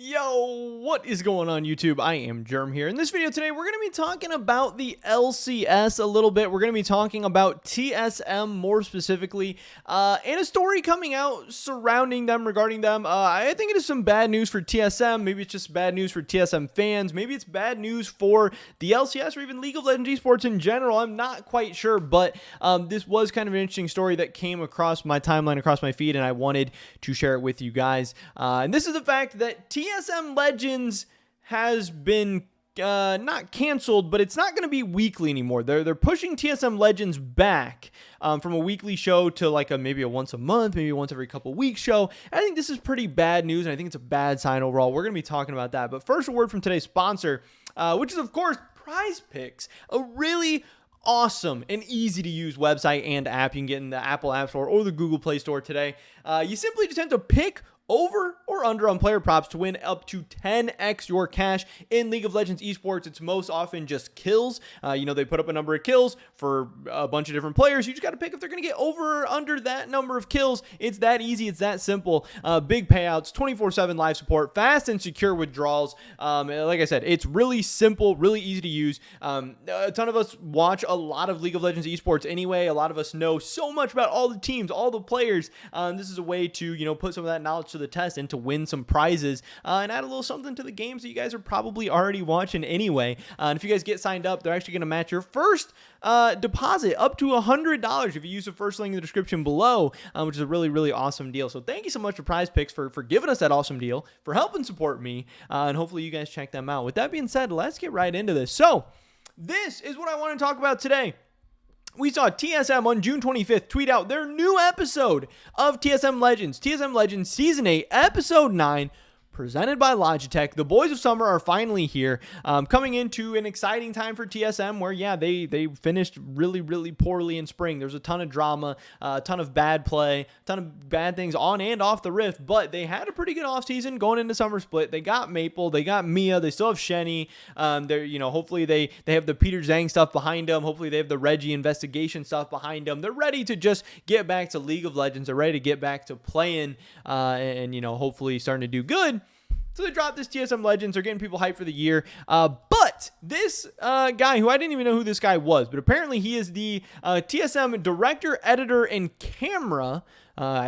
Yo, what is going on YouTube? I am Germ here. In this video today, we're going to be talking about the LCS a little bit. We're going to be talking about TSM more specifically, and a story coming out surrounding them, regarding them. I think it is some bad news for TSM. Maybe it's just bad news for TSM fans. Maybe it's bad news for the LCS or even League of Legends esports in general. I'm not quite sure, but this was kind of an interesting story that came across my timeline, across my feed, and I wanted to share it with you guys. And this is the fact that TSM Legends has been not canceled, but it's not going to be weekly anymore. They're pushing TSM Legends back from a weekly show to like maybe a once a month, maybe once every couple weeks show. And I think this is pretty bad news, and I think it's a bad sign overall. We're going to be talking about that. But first, a word from today's sponsor, which is of course Prize Picks, a really awesome and easy to use website and app. You can get in the Apple App Store or the Google Play Store today. You simply just have to pick over or under on player props to win up to 10x your cash in League of Legends esports. It's most often just kills. They put up a number of kills for a bunch of different players. You just got to pick if they're going to get over or under that number of kills. It's that easy. It's that simple. Big payouts, 24/7 live support, fast and secure withdrawals. Like I said, it's really simple, really easy to use. A ton of us watch a lot of League of Legends esports anyway. A lot of us know so much about all the teams, all the players. This is a way to, put some of that knowledge to the test and to win some prizes and add a little something to the games that you guys are probably already watching anyway. And if you guys get signed up, they're actually going to match your first deposit up to $100 if you use the first link in the description below, which is a really, really awesome deal. So thank you so much to Prize Picks for giving us that awesome deal, for helping support me, and hopefully you guys check them out. With that being said, let's get right into this. So this is what I want to talk about today. We saw TSM on June 25th tweet out their new episode of TSM Legends. TSM Legends Season 8, Episode 9, presented by Logitech. The Boys of Summer are finally here, coming into an exciting time for TSM where, yeah, they finished really, really poorly in spring. There's a ton of drama, a ton of bad play, a ton of bad things on and off the Rift, but they had a pretty good offseason going into Summer Split. They got Maple, they got Mia, they still have Shenny. Hopefully they have the Peter Zhang stuff behind them. Hopefully they have the Reggie investigation stuff behind them. They're ready to just get back to League of Legends. They're ready to get back to playing and hopefully starting to do good. So they dropped this TSM Legends. They're getting people hyped for the year. But this guy, who I didn't even know who this guy was, but apparently he is the TSM director, editor, and camera.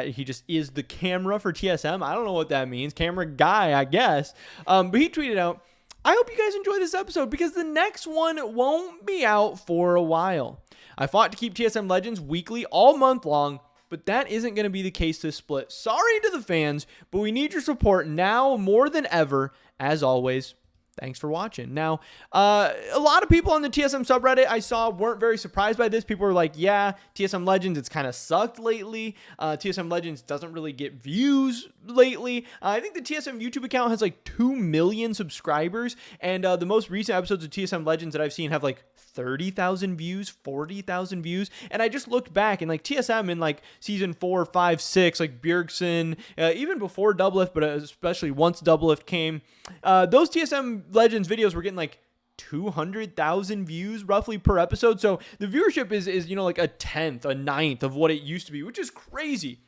He just is the camera for TSM. I don't know what that means. Camera guy, I guess. But he tweeted out, "I hope you guys enjoy this episode because the next one won't be out for a while. I fought to keep TSM Legends weekly all month long, but that isn't going to be the case this split. Sorry to the fans, but we need your support now more than ever. As always, thanks for watching." Now, a lot of people on the TSM subreddit I saw weren't very surprised by this. People were like, yeah, TSM Legends, it's kind of sucked lately. TSM Legends doesn't really get views lately. I think the TSM YouTube account has like 2 million subscribers, and the most recent episodes of TSM Legends that I've seen have like 30,000 views, 40,000 views. And I just looked back, and like TSM in like season 4, 5, 6, like Bjergsen, even before Doublelift, but especially once Doublelift came, those TSM Legends videos were getting like 200,000 views roughly per episode. So the viewership is like a tenth, a ninth of what it used to be, which is crazy.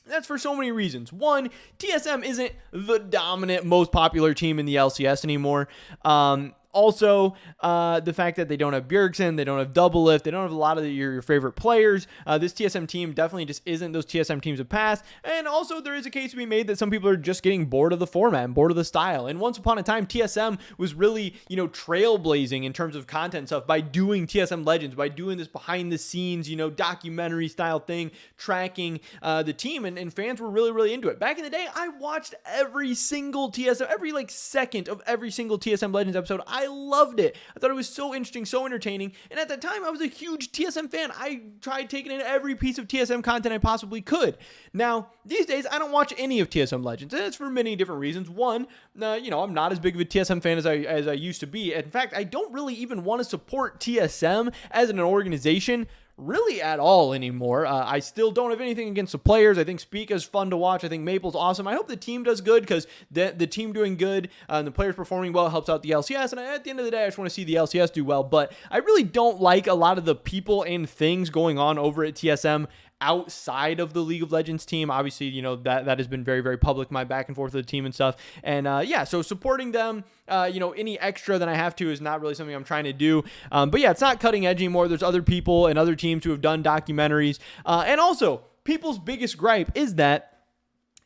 That's for so many reasons. One, TSM isn't the dominant, most popular team in the LCS anymore. Also, the fact that they don't have Bjergsen, they don't have Doublelift, they don't have a lot of your favorite players. This TSM team definitely just isn't those TSM teams of past. And also, there is a case to be made that some people are just getting bored of the format and bored of the style. And once upon a time, TSM was really, trailblazing in terms of content stuff by doing TSM Legends, by doing this behind the scenes, documentary style thing, tracking the team. And fans were really, really into it. Back in the day, I watched every single TSM, every second of every single TSM Legends episode. I loved it. I thought it was so interesting, so entertaining. And at that time, I was a huge TSM fan. I tried taking in every piece of TSM content I possibly could. Now, these days, I don't watch any of TSM Legends. And it's for many different reasons. One, I'm not as big of a TSM fan as I used to be. In fact, I don't really even want to support TSM as an organization really at all anymore. I still don't have anything against the players. I think Speak is fun to watch. I think Maple's awesome. I hope the team does good because the team doing good and the players performing well helps out the LCS. And at the end of the day, I just want to see the LCS do well. But I really don't like a lot of the people and things going on over at TSM outside of the League of Legends team. Obviously, that has been very, very public, my back and forth with the team and stuff. And yeah, so supporting them, any extra than I have to is not really something I'm trying to do. But yeah, it's not cutting edge anymore. There's other people and other teams who have done documentaries. And also, people's biggest gripe is that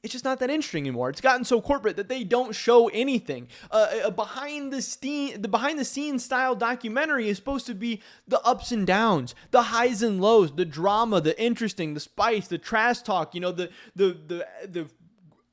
it's just not that interesting anymore. It's gotten so corporate that they don't show anything. A behind the scenes style documentary is supposed to be the ups and downs, the highs and lows, the drama, the interesting, the spice, the trash talk. The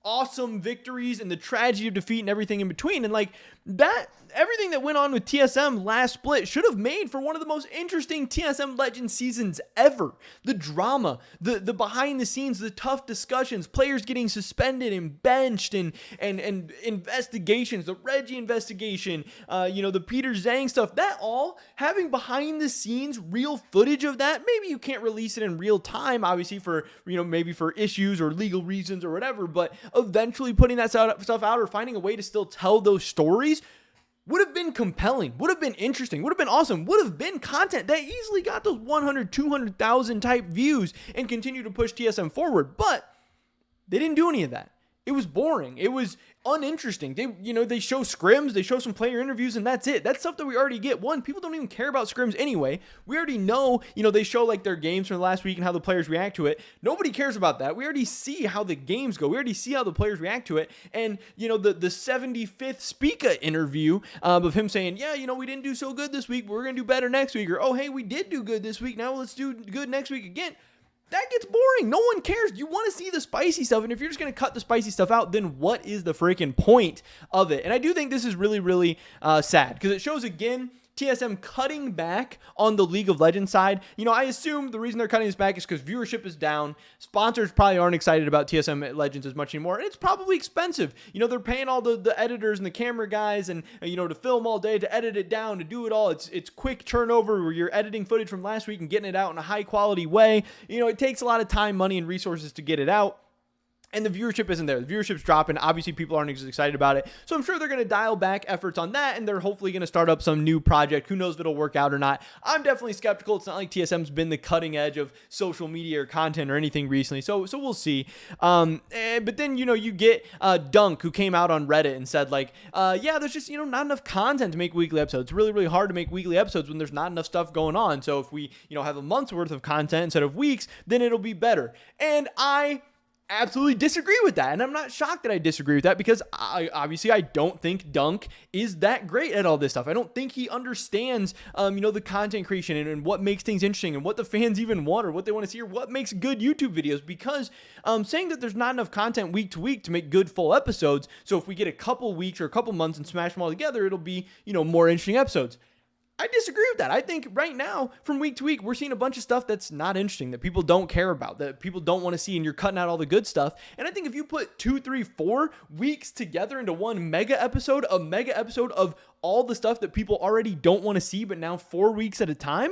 awesome victories and the tragedy of defeat and everything in between. And like that, everything that went on with TSM last split should have made for one of the most interesting TSM Legends seasons ever. The drama, the behind the scenes, the tough discussions, players getting suspended and benched, and investigations, the Reggie investigation, the Peter Zhang stuff, that all having behind the scenes real footage of that. Maybe you can't release it in real time, obviously for, maybe for issues or legal reasons or whatever, but eventually putting that stuff out or finding a way to still tell those stories would have been compelling, would have been interesting, would have been awesome, would have been content that easily got those 100, 200,000 type views and continue to push TSM forward. But they didn't do any of that. It was boring. It was uninteresting. They show scrims, they show some player interviews, and that's it. That's stuff that we already get. One, people don't even care about scrims anyway. We already know, they show like their games from the last week and how the players react to it. Nobody cares about that. We already see how the games go. We already see how the players react to it. And, the 75th Spica interview of him saying, yeah, we didn't do so good this week, but we're going to do better next week. Or, oh, hey, we did do good this week. Now let's do good next week again. That gets boring. No one cares. You want to see the spicy stuff. And if you're just going to cut the spicy stuff out, then what is the freaking point of it? And I do think this is really, really sad because it shows, again, TSM cutting back on the League of Legends side. I assume the reason they're cutting this back is because viewership is down. Sponsors probably aren't excited about TSM Legends as much anymore. And it's probably expensive. They're paying all the editors and the camera guys and, to film all day, to edit it down, to do it all. It's quick turnover where you're editing footage from last week and getting it out in a high quality way. It takes a lot of time, money, and resources to get it out. And the viewership isn't there. The viewership's dropping. Obviously, people aren't as excited about it. So I'm sure they're going to dial back efforts on that, and they're hopefully going to start up some new project. Who knows if it'll work out or not. I'm definitely skeptical. It's not like TSM's been the cutting edge of social media or content or anything recently. So we'll see. But then, you get Dunk, who came out on Reddit and said, like, yeah, there's just, not enough content to make weekly episodes. It's really, really hard to make weekly episodes when there's not enough stuff going on. So if we, have a month's worth of content instead of weeks, then it'll be better. And I absolutely disagree with that, and I'm not shocked that I disagree with that because I don't think Dunk is that great at all this stuff. I don't think he understands the content creation and what makes things interesting and what the fans even want or what they want to see or what makes good YouTube videos, because saying that there's not enough content week to week to make good full episodes, so if we get a couple weeks or a couple months and smash them all together, it'll be more interesting episodes. I disagree with that. I think right now, from week to week, we're seeing a bunch of stuff that's not interesting, that people don't care about, that people don't want to see, and you're cutting out all the good stuff. And I think if you put 2, 3, 4 weeks together into one mega episode of all the stuff that people already don't want to see, but now 4 weeks at a time,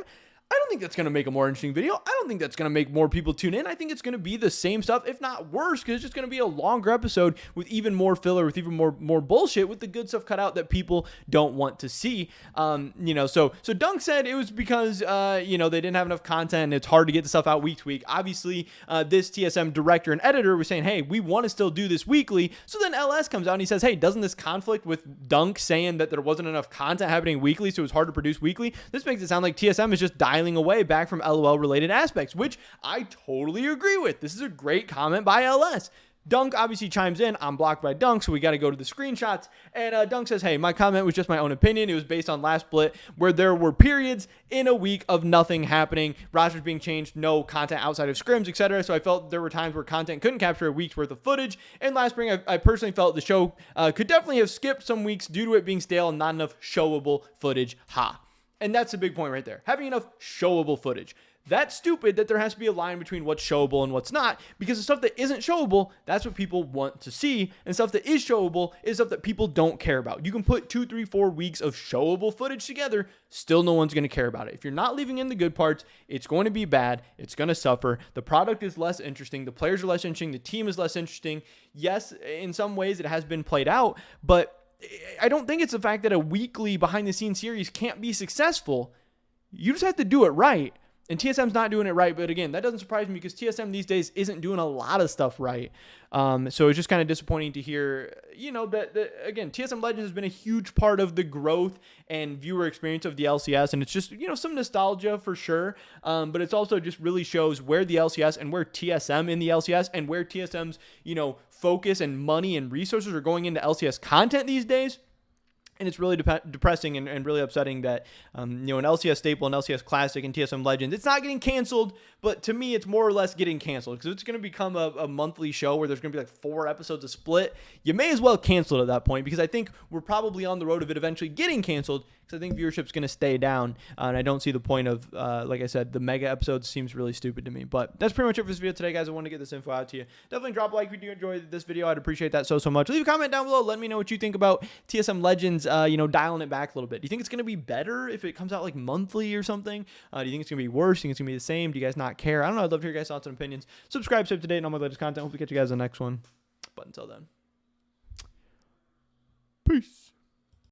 I don't think that's going to make a more interesting video. I don't think that's going to make more people tune in. I think it's going to be the same stuff, if not worse, because it's just going to be a longer episode with even more filler, with even more bullshit, with the good stuff cut out that people don't want to see. So Dunk said it was because, they didn't have enough content and it's hard to get the stuff out week to week. Obviously, this TSM director and editor was saying, hey, we want to still do this weekly. So then LS comes out and he says, hey, doesn't this conflict with Dunk saying that there wasn't enough content happening weekly, so it was hard to produce weekly? This makes it sound like TSM is just dialing away back from LOL related aspects, which I totally agree with. This is a great comment by LS. Dunk obviously chimes in. I'm blocked by Dunk, so we got to go to the screenshots. And Dunk says, hey, my comment was just my own opinion. It was based on last split where there were periods in a week of nothing happening, rosters being changed, no content outside of scrims, etc. So I felt there were times where content couldn't capture a week's worth of footage. And last spring, I personally felt the show could definitely have skipped some weeks due to it being stale and not enough showable footage. And that's a big point right there. Having enough showable footage. That's stupid that there has to be a line between what's showable and what's not, because the stuff that isn't showable, that's what people want to see. And stuff that is showable is stuff that people don't care about. You can put 2, 3, 4 weeks of showable footage together, still no one's going to care about it. If you're not leaving in the good parts, it's going to be bad. It's going to suffer. The product is less interesting. The players are less interesting. The team is less interesting. Yes, in some ways it has been played out, but I don't think it's the fact that a weekly behind the scenes series can't be successful. You just have to do it right. And TSM's not doing it right, but again, that doesn't surprise me because TSM these days isn't doing a lot of stuff right. So it's just kind of disappointing to hear, that again, TSM Legends has been a huge part of the growth and viewer experience of the LCS, and it's just, some nostalgia for sure, but it's also just really shows where the LCS and where TSM in the LCS and where TSM's, focus and money and resources are going into LCS content these days. And it's really depressing and really upsetting that, an LCS staple, an LCS Classic, and TSM Legends, it's not getting canceled, but to me, it's more or less getting canceled because it's going to become a monthly show where there's going to be like 4 episodes a split. You may as well cancel it at that point because I think we're probably on the road of it eventually getting canceled because I think viewership's going to stay down. And I don't see the point of, like I said, the mega episodes seems really stupid to me. But that's pretty much it for this video today, guys. I wanted to get this info out to you. Definitely drop a like if you do enjoy this video. I'd appreciate that so much. Leave a comment down below. Let me know what you think about TSM Legends, dialing it back a little bit. Do you think it's going to be better if it comes out like monthly or something? Do you think it's going to be worse? Do you think it's going to be the same? Do you guys not care? I don't know. I'd love to hear your guys' thoughts and opinions. Subscribe, stay up to date on all my latest content. Hope to catch you guys in the next one. But until then, peace.